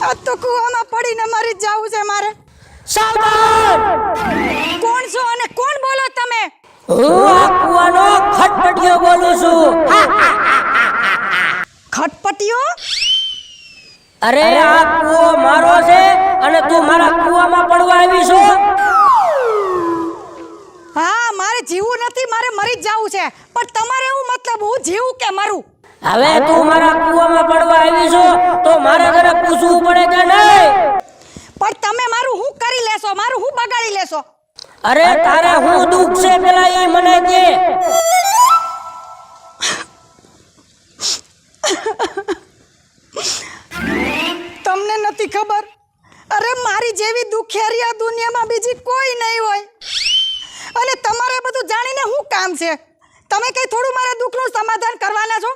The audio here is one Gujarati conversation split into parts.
આ તો કૂવામાં પડીને મરી જ જાવું છે મારે. સાવધાન! કોણ છો અને કોણ બોલો તમે? હું આ કૂવાનો ખટપટીયો બોલું છું. ખટપટીયો? અરે આ કૂવો મારો છે અને તું મારા કૂવામાં પડવા આવી છો? હા, મારે જીવવું નથી, મારે મરી જ જાવું છે. પણ તમારે એવું મતલબ હું જીવું કે મરું? હવે તું મારા કૂવામાં પડવા આવી છો તો મારે તને પૂછવું પડે કે નહીં? પણ તમે મારું હું કરી લેશો? મારું હું બગાડી લેશો? અરે તારે હું દુઃખ છે પેલા એ મને કે. તમને નથી ખબર? અરે મારી જેવી દુખિયારી આ દુનિયામાં બીજી કોઈ નહીં હોય. અને તમારે બધું જાણીને શું કામ છે? તમે કઈ થોડું મારા દુઃખનું સમાધાન કરવાના છો?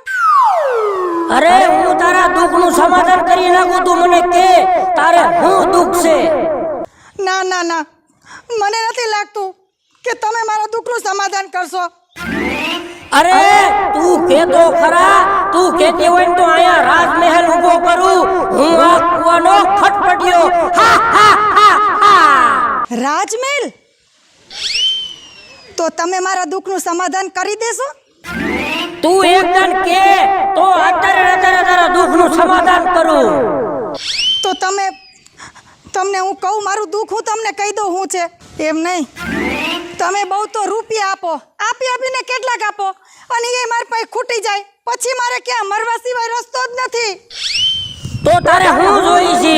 અરે હું તારા દુઃખનું સમાધાન કરી નાખું, તું મને કે તારે શું દુઃખ છે? ના ના ના, મને નથી લાગતું કે તમે મારા દુઃખનું સમાધાન કરશો. અરે તું કેતો ખરા, તું કેતી હોય ને તો અહીંયા રાજમહેલ ઊભો કરું. હું આ કૂવાનો ખટપટીયો. હા હા હા હા. રાજમહેલ? તો તમે મારા દુઃખનું સમાધાન કરી દેશો? તું એકદમ કે તો અત્યારે તારા દુઃખનું સમાધાન કરું. તો તમને હું કહું મારું દુઃખ, હું તમને કહી દઉં શું છે. એમ નહીં, તમે બહુ તો રૂપિયા આપીને કેટલાક આપો અને એ મારી પાસે ખૂટી જાય, પછી મારે ક્યાં મરવા સિવાય રસ્તો જ નથી. તો તારે હું જોઈ છે?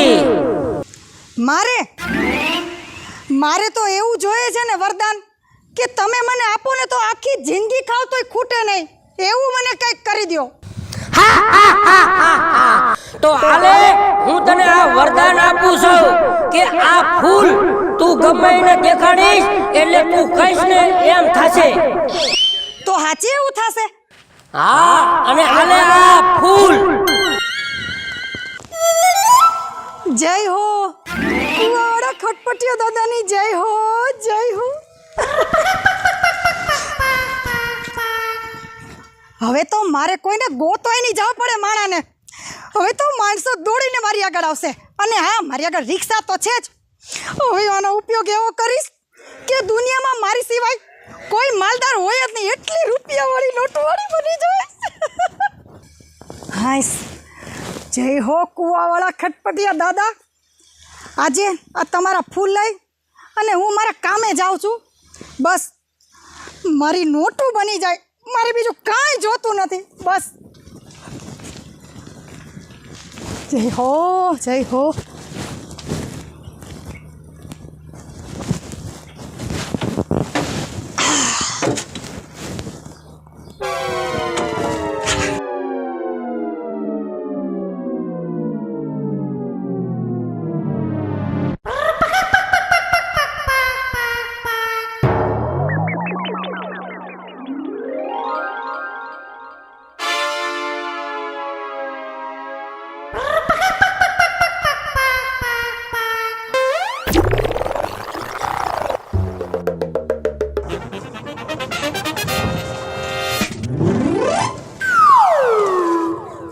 મારે તો એવું જોઈએ છે ને વરદાન, કે તમે મને આપો ને તો આખી જિંદગી ખાવ તોય ખૂટે નહીં, એવું મને કંઈક કરી દો. તો હાલે હું તને આ વરદાન આપું છું કે આ ફૂલ તું ગમે એને દેખાડીશ એટલે તું કહીશ ને એમ થશે. તો હાચે એવું થશે? હા, અને હાલે આ ફૂલ. જય હો કુવાડા ખટપટીયો દાદાની, જય હો જય હો. હવે તો મારે કોઈને ગોતવાય નહીં જવું પડે માણાને. હવે તો માણસો દોડીને મારી આગળ આવશે. અને હા, મારી આગળ રિક્ષા તો છે જ. હવે આનો ઉપયોગ એવો કરીશ કે દુનિયામાં મારી સિવાય કોઈ માલદાર હોય જ નહીં, એટલી રૂપિયાવાળી નોટવાળી બની જાય. હાઈસ, જય હો કુવાવાળા ખટપટિયા દાદા. આજે આ તમારા ફૂલ લઈ અને હું મારા કામે જાઉં છું. બસ મારી નોટું બની જાય, મારે બીજું કાંઈ જોતું નથી. બસ જય હો જય હો.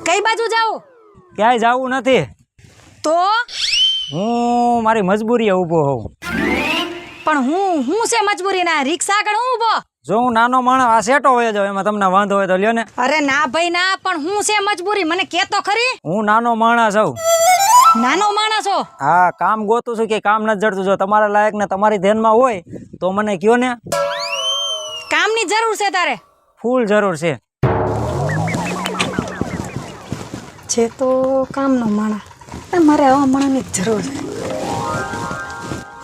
કઈ બાજુ જાઓ? ક્યાંય જવું નથી. તો હું મારી મજબૂરીએ ઊભો હોઉં. પણ હું છે મજબૂરી ના? રિક્ષા આગળ હું ઊભો? જો હું નાનો માણસ આ સેટો હોય જાવ, એમાં તમને વાંધો હોય તો લ્યો ને. અરે ના ભાઈ ના, પણ હું છે મજબૂરી, મને કે તો ખરી. હું નાનો માણસ છું. નાનો માણસ છો? હા, કામ ગોતું છું કે કામ નથી જડતું. જો તમારા લાયક ને તમારી ધ્યાનમાં હોય તો મને કયો ને. કામની જરૂર છે તારે? ફૂલ જરૂર છે. છે તો કામનો માણસ, મારે આવા માણસની જરૂર છે.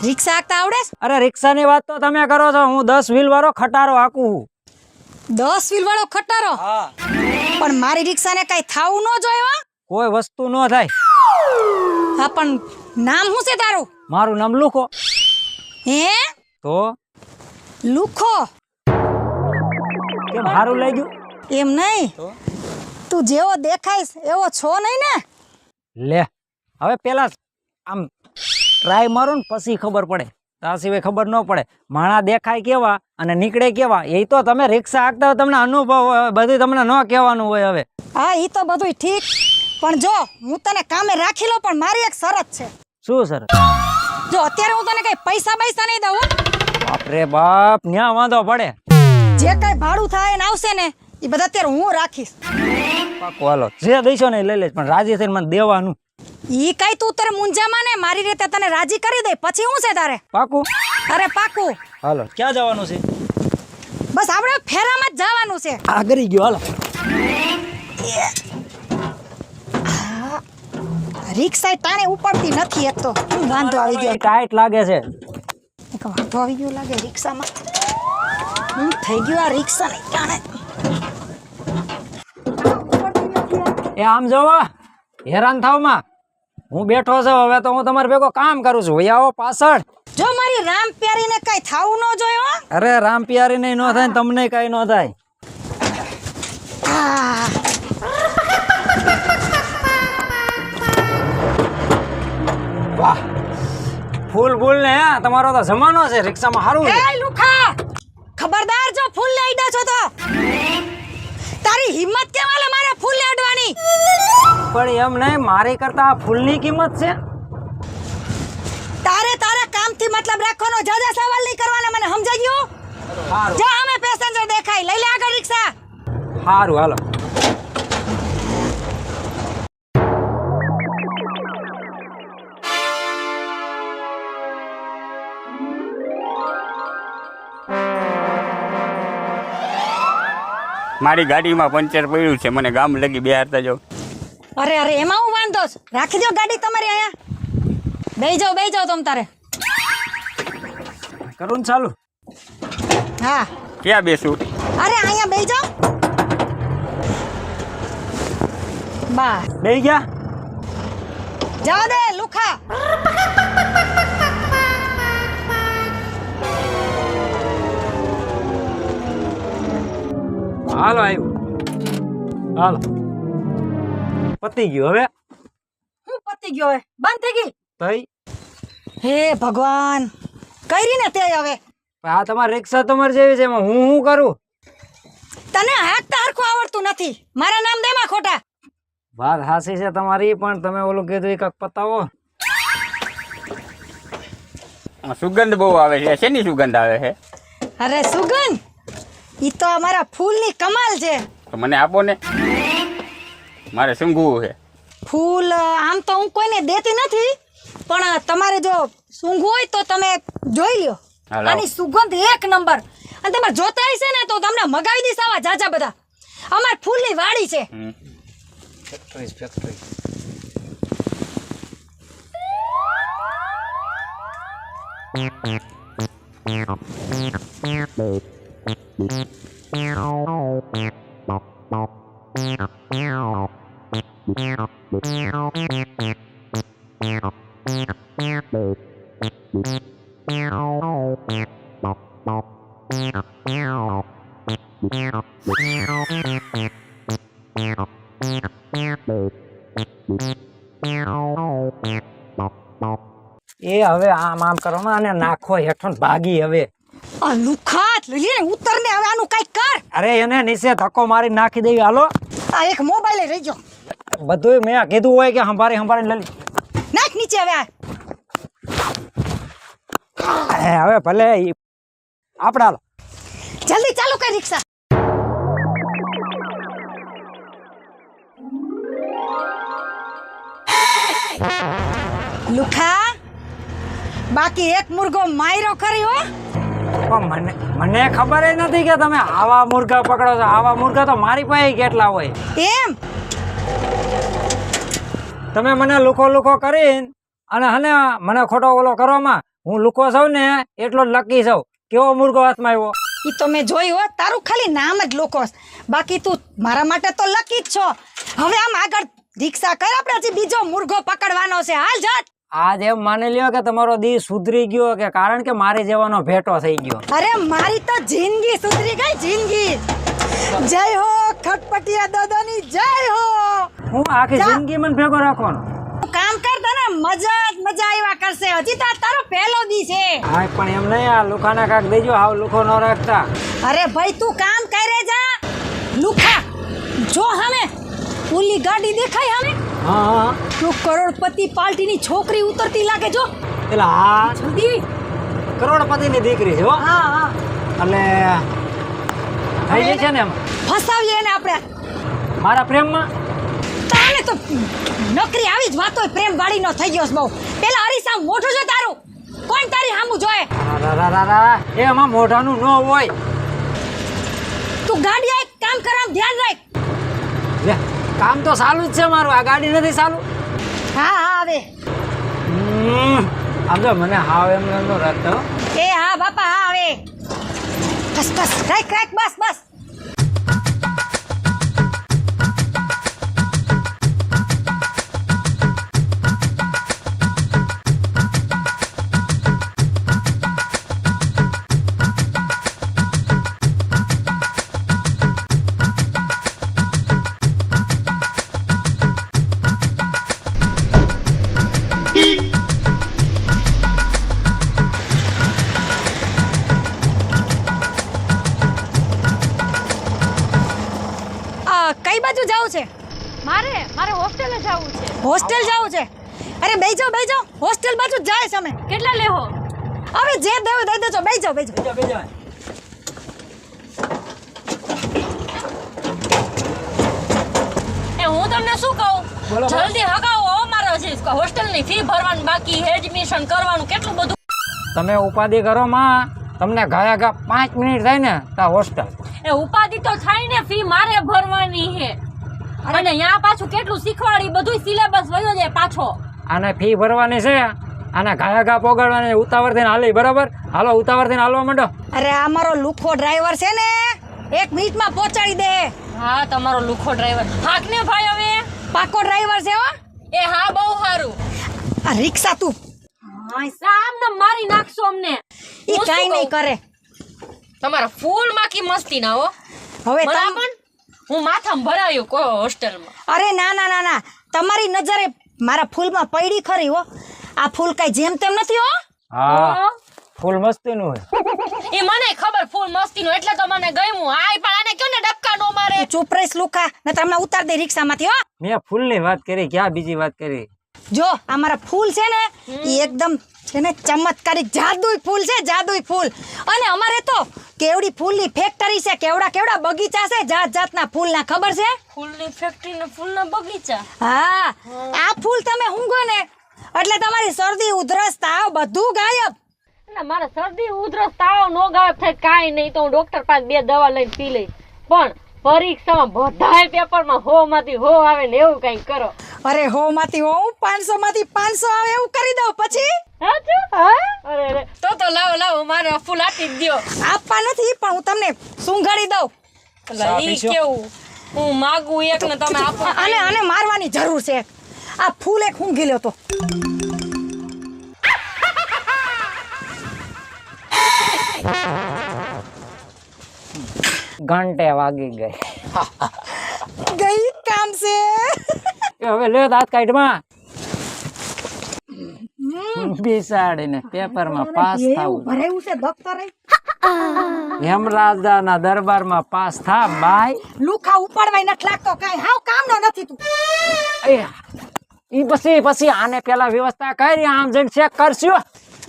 રિક્ષા હાંકતા આવડે છે? અરે રિક્ષાની વાત તો તમે કરો છો, હું 10 વ્હીલ વાળો ખટારો હાંકું છું. 10 વ્હીલ વાળો ખટારો? હા. પણ મારી રિક્ષાને કઈ થાવું ન જોઈએ. કોઈ વસ્તુ ન થાય. હા, પણ નામ શું છે તારું? મારું નામ લુખો. હે? તો લુખો? કેમ સારું લાગ્યું? એમ નહીં, તું જેવો દેખાઈશ એવો છો નહીં ને. લે, હવે પેલા આમ ટ્રાય મારો ને પછી ખબર પડે, ત્યાં સિવાય ખબર ન પડે. માણા દેખાય કેવા અને નીકળે કેવા એ તો તમે રિક્ષા હાંકતા હોય, તમને અનુભવ હોય, બધું તમને ન કહેવાનું હોય. હવે હા, એ તો બધું ઠીક, પણ જો હું તને કામે રાખી લો, પણ મારી એક શરત છે. શું સર? જો અત્યારે હું તને કઈ પૈસા નહીં દઉં હો. બાપરે બાપ, ન્યા વાંધો પડે. જે કઈ ભાડું થાય ને આવશે ને એ બધા અત્યારે હું રાખીશ. પાકો હાલો, જે દઈશો ને એ લઈ લઈશ, પણ રાજી થઈને મને દેવાનું. ઈ કઈ તું તારે મુંજામાં ને મારી રીતે તને રાજી કરી દે, પછી હું છે તારે? પાકું? અરે પાકું. હાલો, ક્યાં જવાનું છે? બસ આપણે ફેરામાં જ જવાનું છે. આ કરી ગયો, હાલો. રિક્ષા તાણે ઉપડતી નથી, એક તો શું વાંધો આવી ગયો. ટાઈટ લાગે છે. એક વાંધો આવી ગયો લાગે રિક્ષામાં. હું થઈ ગયું આ રિક્ષા ને તાણે. એ આમ જોવો, હેરાન થાવ માં. હું બેઠો છું, હવે તો હું તમારે ભેગો કામ કરું છું. ભાઈ આવો પાછળ. જો મારી રામ પ્યારીને કઈ થાવું ન જોયો હો. અરે રામ પિયારી નહીં નો થાય, તમને કઈ નો થાય. આ વાહ, ફૂલ ફૂલ ને હે, તમારો તો જમાનો છે. રિક્ષામાં સારું છે. એ લુખા, ખબરદાર જો ફૂલ ને અડ્યા છો તો તારી હિંમત કેવાલે મારે ફૂલ ને અડવાની. પણ એમ નહીં, મારી કરતા આ ફૂલની કિંમત છે. તારે તારા કામથી મતલબ રાખવાનો, જાજા સવાલ નહીં કરવાના, મને સમજાઈ ગયું? સારું જા અમે પેસેન્જર દેખાય, લઈ લે આગળ રિક્ષા. સારું, હાલો. મારી ગાડીમાં પંચર પડ્યું છે, મને ગામ લગી બેહારતા જાઓ. અરે અરે એમાં હું વાંધો છે? રાખી દો ગાડી તમારી અહીંયા. બેહી જાઓ તમ તારે. કરું ને ચાલુ? હા. ક્યાં બેસું? અરે અહીંયા બેહી જાઓ. બા બેહી ગયા? જાઓ દે લુખા. હાલો, આવ્યું. હાલો, પતી ગયું. હવે હું પતી ગયો, હવે બંધ થઈ ગઈ. તઈ હે ભગવાન, કરી ને તે હવે. આ તમારી રિક્ષા તમારી જેવી છે, એમાં હું શું કરું? તને હાંકતા હરખું આવડતું નથી. મારા નામ દેમાં ખોટા. વાત હાસી છે તમારી, પણ તમે ઓલું કીધું એ કાંઈક પતાવો. સુગંધ બહુ આવે છે. શેની સુગંધ આવે છે? અરે સુગંધ, ઈ તો અમારા ફૂલની કમાલ છે. તો મને આપો ને, મારે સૂંઘવું છે. ફૂલ આમ તો હું કોઈને દેતી નથી, પણ તમારે જો સૂંઘવું હોય તો તમે જોઈ લ્યો. હાલો. આની સુગંધ એક નંબર. અને તમારે જોતા હશે ને તો તમને મગાવી દઈશ આવા જાજા બધા. અમાર ફૂલની વાડી છે. ફેક્ટરી. એ હવે આમ કરો ને, અને નાખો હેઠળ ભાગી. હવે આ લુખાત લઈ ને ઉતર ને, હવે આનું કઈક કર. અરે એને નીચે ધક્કો મારી નાખી દેવી. હાલો, આ એક મોબાઈલ રહી ગયો. બધું મેં કીધું હોય કે સંભાળી લઈ. નાખ નીચે હવે. હવે ભલે આપણે હાલો. જલ્દી ચાલુ કર રિક્ષા. લુખા, બાકી એક મુર્ગો માયરો ખરી હો. પણ મને ખબર જ નથી કે તમે આવા મુર્ગા પકડો છો. આવા મુર્ગા તો મારી પાસે કેટલા હોય. એમ તમે મને લુખો કરીને અને હને મને ખોટો ઓલો કરવામાં, હું લુખો છું ને એટલો જ લકી છું. કેવો મુર્ગો હાથમાં આવ્યો. ઈ તો મેં જોયું હો. તારું ખાલી નામ જ લોકોસ, બાકી તું મારા માટે તો લકી જ છો. હવે આમ આગળ રિક્ષા કર, આપણે હજી બીજો મુર્ગો પકડવાનો છે. હાલ જાત. આજ એમ માની લ્યો કે તમારો દી સુધરી ગયો, કે કારણ કે મારી જેવાનો ભેટો થઈ ગયો. અરે મારી તો જિંદગી સુધરી ગઈ, જિંદગી. જય હો ખટપટિયા દાદાની જય હો. હું આખી જિંદગી મને ભેગો રાખવાનો. કામ કર, તને મજા આવ્યા કરશે. હજી તો તારો પહેલો દી છે. હા, પણ એમ નહીં, આ લુખાના કાક દેજો. હાવ લુખો ન રાખતા. અરે ભાઈ તું કામ કરે જા. લુખા જો, હમે ઓલી ગાડી દેખાય હમે હા હા તું કરોડપતિ પાર્ટીની છોકરી ઉતરતી લાગે જો. પેલા હા જલ્દી. કરોડપતિની દીકરી છે હો હા હા એટલે થઈ જાય છે ને એમ ફસાવીએ એને આપણે. મારા પ્રેમમાં તાને તો નકરી આવી જ વાતો હોય, પ્રેમ વાળી નો થઈ ગયો છે બહુ. પેલા હરીસા મોઢું જો તારું, કોણ તારી સામું જોએ? એમાં મોઢાનું ન હોય તું ગાડી એક કામ કરવાનું ધ્યાન રાખ. લે, કામ તો ચાલુ જ છે મારું, આ ગાડી નથી ચાલુ. હા હા હવે આમ જો મને હાવ એમ ન રાખતો. એ હા બાપા હા હવે બસ બસ રાખ રાખ બસ બસ. કઈ બાજુ જવું છે? મારે હોસ્ટેલે જવું છે. હોસ્ટેલ જવું છે? અરે બેહી જાઓ હોસ્ટેલ બાજુ જ જાય છે અમે. કેટલા લેહો? હવે જે દેવું દઈ દેજો. બેહી જાઓ એ હું તમને શું કહું, બોલો. જલ્દી હગાવો મારો છે હોસ્ટેલની ફી ભરવાનું બાકી, એડમિશન કરવાનું કેટલું બધું. તમે ઉપાધિ કરો માં, તમને ગયા 5 મિનિટ થાય ને તા હોસ્ટેલ. એ ઉપાધિ તો થાય ને, ફી મારે ભરવાની છે. અને અહીંયા પાછું કેટલું શીખવાડી, બધું સિલેબસ વયો જાય પાછો. આને ફી ભરવાની છે, આને ઘા પોગાડવાની, ઉતાવળ થઈને હાલી. બરાબર, હાલો ઉતાવળ થઈને હાલવા માંડો. અરે આ મારો લુખો ડ્રાઈવર છે ને, 1 મિનિટમાં પહોંચાડી દે. હા તમારો લુખો ડ્રાઈવર. હાક ને ભાઈ હવે. પાકો ડ્રાઈવર છે હો. એ હા બહુ સારું. આ રિક્ષા તું હા સામને મારી નાખશો અમને. ઈ કાઈ નહીં કરે. તમારા ફૂલ માખી મસ્તી ના હો. હવે મને તમ પણ હું માથામાં ભરાયું કો હોસ્ટેલમાં. અરે ના ના ના ના, તમારી નજરે મારા ફૂલમાં પડી ખરી હો. આ ફૂલ કઈ જેમ તેમ નથી હો. હા, ફૂલ મસ્તીનું હોય. એ મને ખબર ફૂલ મસ્તીનું, એટલે તો મને ગમ્યું. આય પણ આને કયો ને ડબકા નો મારે. તું ચૂપ રહીશ લુખા, ને તમને ઉતાર દે રિક્ષામાંથી હો. મેં ફૂલની વાત કરી, ક્યાં બીજી વાત કરી? જો આ મારા ફૂલ છે ને, એ એકદમ છે ને ચમત્કારિક જાદુઈ ફૂલ છે, જાદુઈ ફૂલ. અને અમારે તો કેવડી ફૂલની ફેક્ટરી છે, કેવડા બગીચા છે, જાત જાતના ફૂલના. ખબર છે? ફૂલની ફેક્ટરી ને ફૂલના બગીચા. હા, આ ફૂલ તમે ઊંઘો ને એટલે તમારી શરદી ઉધરસ તાવ બધું ગાયબ. એટલે મારે શરદી ઉધરસ તાવ નો ગાયબ થાય કાઈ નહીં, તો હું ડોક્ટર પાસે 2 દવા લઈને પી લઈ. પણ પરીક્ષામાં બધાય પેપરમાં 100 માંથી 100 આવે ને એવું કઈ કરો. અરે 100 માંથી 500 માંથી 500 આવે એવું કરી દઉં પછી. સાચું? હા, અરે તો લાવો મારે ફૂલ આપી જ દ્યો. આપવા નથી પણ હું તમને સુંઘાડી દઉં. એટલે ઈ કેવું, હું માગું એક ને તમે આપો. આને મારવાની જરૂર છે. આ ફૂલ એક ઊંઘી લ્યો તો. ઘંટે વાગી ગઈ. ગઈ કામ છે. એ હવે લે દાંત કાઢમાં. બિસાડીને પેપરમાં પાસ થાવું. ભરાયું છે દફતરે. હેમરાજાના દરબારમાં પાસ થા બાય. લુખા ઉપાડવાય નથી લાગતો, કાંઈ હાવ કામનો નથી તું. ઈ પછી આને પેલા વ્યવસ્થા કરી, આમ જઈને ચેક કરશું.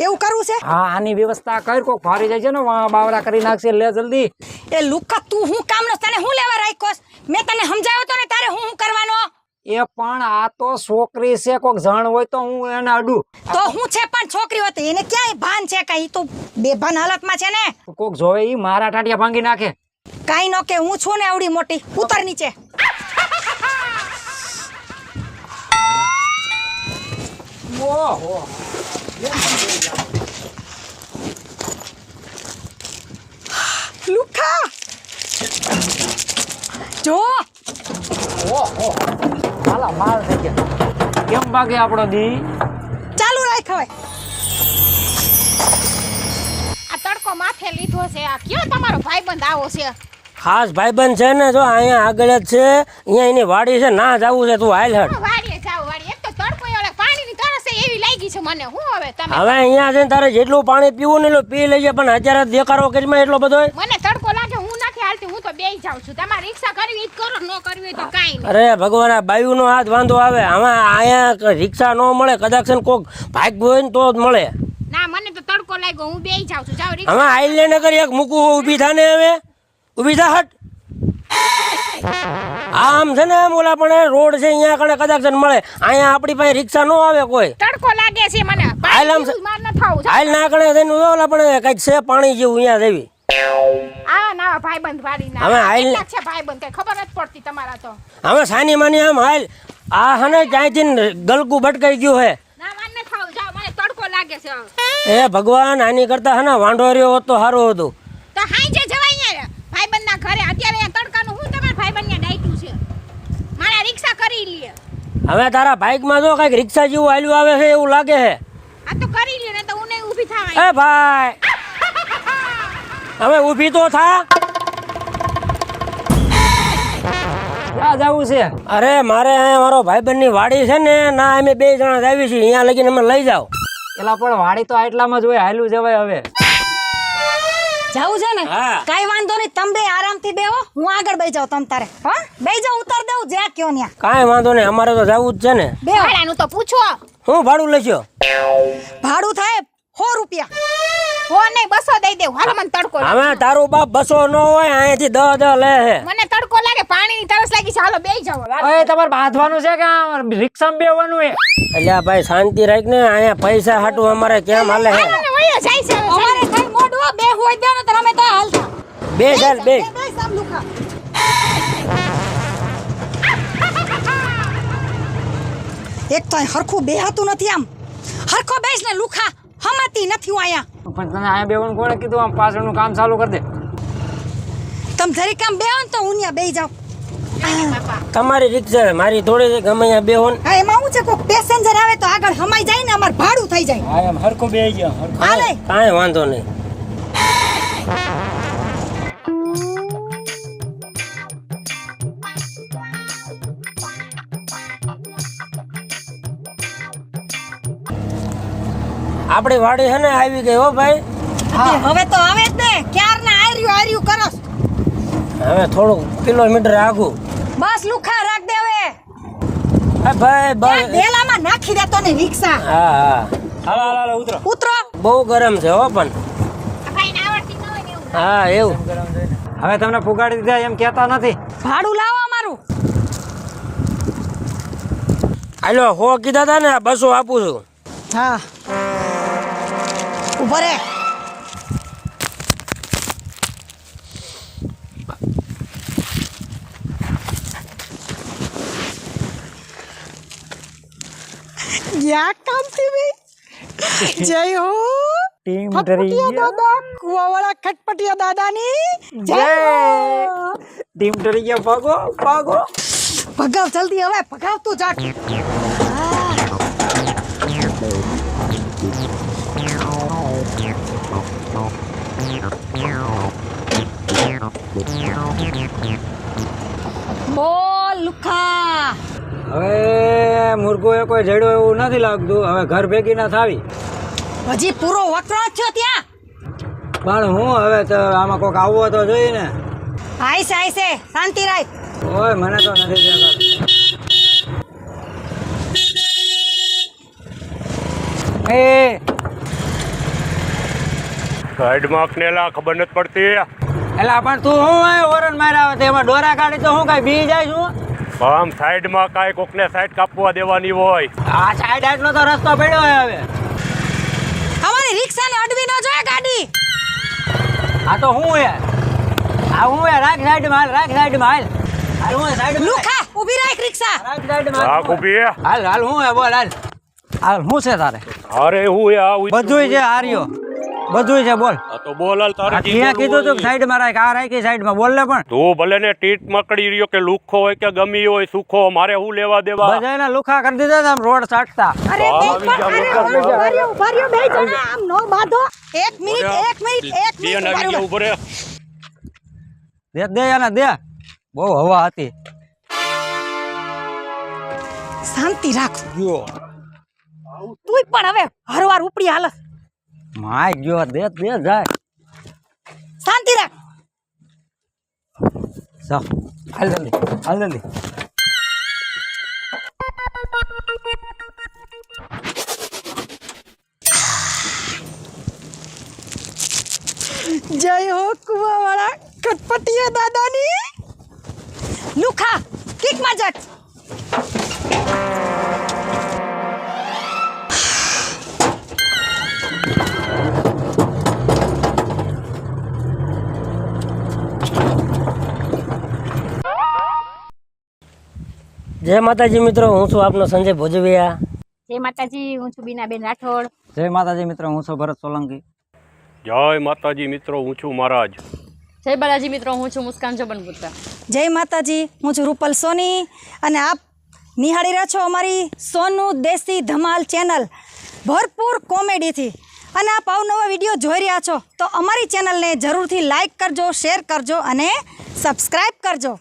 એવું કરવું છે? હા, આની વ્યવસ્થા કર, કોક ભારી જાય છે ને બાવરા કરી નાખશે. લે જલ્દી. એ લુખા તું હું કામનો, તને હું લેવા રાખ્યોસ? મેં તને સમજાવ્યો તો ને તારે હું કરવાનો. એ પણ આ તો છોકરી છે, કોક જાણ હોય તો હું એને અડું. તો હું છે પણ છોકરી હતી, એને ક્યાંય ભાન છે? કઈ તો બેભાન હાલતમાં છે ને. કોક જોવે ઈ મારા ટાટિયા ભાંગી નાખે. કાઈ નો કે, હું છું ને આવડી મોટી. ઉતર નીચે. ઓહો, લુખા જો. ઓહો, હાલા માલ થઈ ગયા. કેમ ભાગે આપણો દી? ચાલુ રાખ હવે. આ તડકો માથે લીધો છે. આ કયો તમારો ભાઈબંધ આવો છે? ખાસ ભાઈબંધ છે ને, જો અહીંયા આગળ જ છે, અહીંયા એની વાડી છે, ના જવું છે, તું હાલ હેડ. વાડીએ જાવ વાડી. એક તો તડકો ઓલા પાણીની તરસ છે એવી લાગી છે મને. હું હવે તમે હવે અહીંયા છે ને તારે જેટલું પાણી પીવું ને એટલું પી લેજે, પણ અત્યારે દેખાડો કે એટલો બધો મને તડકો લાગે, હું નથી હાલતી. હું તો બેહી જાઉં. જાઉં છું. તમારે રિક્ષા કરવી હોય તો કરો, ન કરવી હોય તો કાંઈ નહીં. અરે ભગવાન, આ બાયુનો હાથ વાંધો આવે. આમાં અહીંયા રિક્ષા ન મળે, કદાચ છે ને કોક ભાગ હોય ને તો જ મળે. ના, મને તો તડકો લાગ્યો, હું બેહી જાઉં છું. જાઓ રિક્ષા. હવે આઈલેન્ડ કરી એક મૂકવું, ઊભી થાને. હવે ઊભી થા, હટ. આમ છે ને આમ ઓલા પણ રોડ છે અહીંયા કણે કદાચ છે ને મળે. અહીંયા આપણી પાસે રિક્ષા ન આવે કોઈ. તડકો લાગે છે મને. હાલ આમ છે. માર ન થાવું. હાલ ના કણે થઈને ઓલા પણ કઈક છે પાણી જેવું અહીંયા જેવી. આ ના ભાઈબંધ વાળી ના. હવે હાલ. કેટલાક છે ભાઈબંધ, કઈ ખબર નથી પડતી તમારા તો. હવે સાની માની આમ હાલ. આ હને ક્યાંયથી ગલકું ભટકાઈ ગયું હે. ના, માર ન થાવું. જાઓ, મને તડકો લાગે છે. એ ભગવાન, આની કરતા હે ને વાંઢો રહ્યો હોત તો સારું હતું. તો હાંજે જવાય અહીંયા ભાઈબંધના ઘરે. અત્યારે અહીંયા તડકાનું હું તમારા ભાઈબંધને ડાયટું છે. મારા રિક્ષા કરી લે. હવે તારા બાઇકમાં જો કઈક રિક્ષા જેવું હાલ્યું આવે છે એવું લાગે છે. આ તો કરી લે ને, તો હું નહીં ઊભી થવાય. એ ભાઈ, હવે ઊભી તો થા. ક્યાં જવું છે? અરે મારે અહીંયા મારો ભાઈબંધની વાડી છે ને, ના અમે 2 જણા જ આવી છીએ. અહીંયા લગીને અમે લઈ જાઓ. એલા પણ વાડી તો આટલામાં જ હોય, હાલ્યું જવાય. હવે જાવું છે ને? હા. કાઈ વાંધો નહીં, તમે બે આરામથી બેહો, હું આગળ બેહી જાઉં. તમ તારે હા બેહી જાઉં, ઉતાર દઉં જ્યાં કયો ન્યા. કાંઈ વાંધો નહીં, અમારે તો જવું જ છે ને. બેહો. ભાડાનું તો પૂછો. હું ભાડું લેશો? ભાડું થાય 100 રૂપિયા. હો નહીં, 200 દઈ દેવું. હાલો, મને તડકો લાગે. હવે તારું બાપ 200 ન હોય, અહીંયાથી 10 લે છે. મને તડકો લાગે, પાણીની તરસ લાગી છે. હાલો બેહી જાઓ. હવે તમારે બાંધવાનું છે કે રિક્ષામાં બેવાનું છે? એટલે ભાઈ શાંતિ રાખ ને. અહીંયા પૈસા હાટું અમારે કેમ હાલે છે? હાલો ને, વયો જાય છે હવે. અમારે કઈ મોઢું બે હોય દે ને, તો અમે તો હાલતા. બે ચાલ બે. બે સામ લુખા. એક તો અહીં હરખું બેહાતું નથી. આમ હરખો બેસ ને લુખા હમાતી નથી હું અહીંયા. પણ તને અહીંયા બેવાનું કોણે કીધું? આમ પાછળનું કામ ચાલુ કરી દે. તમે જરીક આમ બેહો ને તો હું ત્યાં બેહી જાઉં. તમારી રિક્ષા છે, મારી થોડી છે. ગમે અહીંયા બેહો ને. હા, એમાં શું છે, કોઈ પેસેન્જર આવે તો આગળ હમાઈ જાય ને, અમાર ભાડું થઈ જાય. હા, એમ હરખું બેહી ગયો. હાલે. કાંઈ વાંધો નહીં. આપણી વાડી છે ને આવી ગઈ હો ભાઈ. હવે તો આવે જ ને, ક્યાર ના આર્યું કરસ. હવે થોડું કિલોમીટર આગું. બસ લુખા રાખ દે હવે. હા ભાઈ બસ. ડેલામાં નાખી દેતો ને રિક્ષા. હા હા, હાલો હાલો હાલો, ઉતરો. ઉતરો. બહુ ગરમ છે હો પણ. ભાઈને આવડતી ન હોય ને એવું. હા એવું. હવે તમને પુગાડી દીધા એમ કહેતા નથી. ભાડું લાવો અમારું. હાલો 100 કીધા હતા ને, 200 આપું છું. હા, ઉભો રે. યા કામથી ભાઈ જય હો. ટીમ ડરી ખટપટિયા ગયા. દાદા, કુવાવાળા ખટપટિયા દાદાની જય જય. હો. ટીમ ડરી ગયા. ભાગો ભાગો. ભગાવ જલ્દી, હવે ભગાવ તું જાટ. બોલ લુખા. હવે મુર્ગો એ કોઈ જડ્યો એવું નથી લાગતું. હવે ઘર ભેગી ના થાવી. હજી પૂરો વકરો થયો ત્યાં. પણ હું હવે તો આમાં કોક આવવો તો જોઈએ ને. આઈસે આઈસે શાંતિ રાખ. ઓય મને તો નથી દેખાતું. એ સાઈડમાં કનેલા ખબર નથી પડતી. એલા પણ તું હું આય ઓરન માર્યા આવે એમાં ડોરા કાઢી તો હું કઈ બી જાય છું? આમ સાઈડમાં કાંઈ કોકને સાઈડ કાપવા દેવાની હોય. આ સાઈડ આટલો તો રસ્તો પડ્યો હોય હવે. અમારી રિક્ષાને અડવી ન જોઈએ ગાડી. આ તો હું યાર. આ હું યાર. રાખ સાઈડમાં હાલ. રાખ સાઈડમાં હાલ. હાલ હું સાઈડમાં. લુખા ઊભી રાખ રિક્ષા. રાખ સાઈડમાં હાલ. રાખ ઊભી. હાલ હાલ હું હે બોલ હાલ. હાલ હું છે તારે? અરે હું આ બધુંય છે હાર્યો. બધુંય છે બોલ. આ તો બોલ હાલ તારે. ક્યાં કીધું તું સાઈડમાં રાખ? આ રાખી સાઈડમાં બોલ ને પણ. તું ભલે ને ટીટ મકડી રહ્યો કે લુખો હોય કે ગમી હોય સુખો, મારે હું લેવા દેવા. બધાયના લુખા કરી દીધા આમ રોડ સાટતા. અરે બેન પણ અરે ઉભા રહ્યો બે જણા આમ નો બાંધો. એક મિનિટ બે નાગી ઉભા ઉભો રે. દે દે એને દે. બહુ હવા હતી. શાંતિ રાખ. તુંય પણ હવે હરવાર ઉપડી હાલત. માય ગયો દે દે જાય. શાંતિ રાખ. જાઓ હાલ જલ્દી હાલ જલ્દી. જય હો કુવાવાળા ખટપટિયા દાદાની. લુખા કિક માજક. જય માતાજી મિત્રો, હું છું આપનો સંજય ભોજવિયા. જય માતાજી, હું છું બીનાબેન રાઠોડ. જય માતાજી મિત્રો, હું છું ભરત સોલંકી. જય માતાજી મિત્રો, હું છું મહારાજ. જય બાલાજી મિત્રો, હું છું મુસ્કાન જબનપુત્રા. જય માતાજી, હું છું રૂપલ સોની અને આપ નિહાળી રહ્યા છો અમારી સોનું દેશી ધમાલ ચેનલ ભરપૂર કોમેડીથી. અને આપ અવનવા વિડીયો જોઈ રહ્યા છો તો અમારી ચેનલને જરૂરથી લાઈક કરજો, શેર કરજો અને સબસ્ક્રાઈબ કરજો.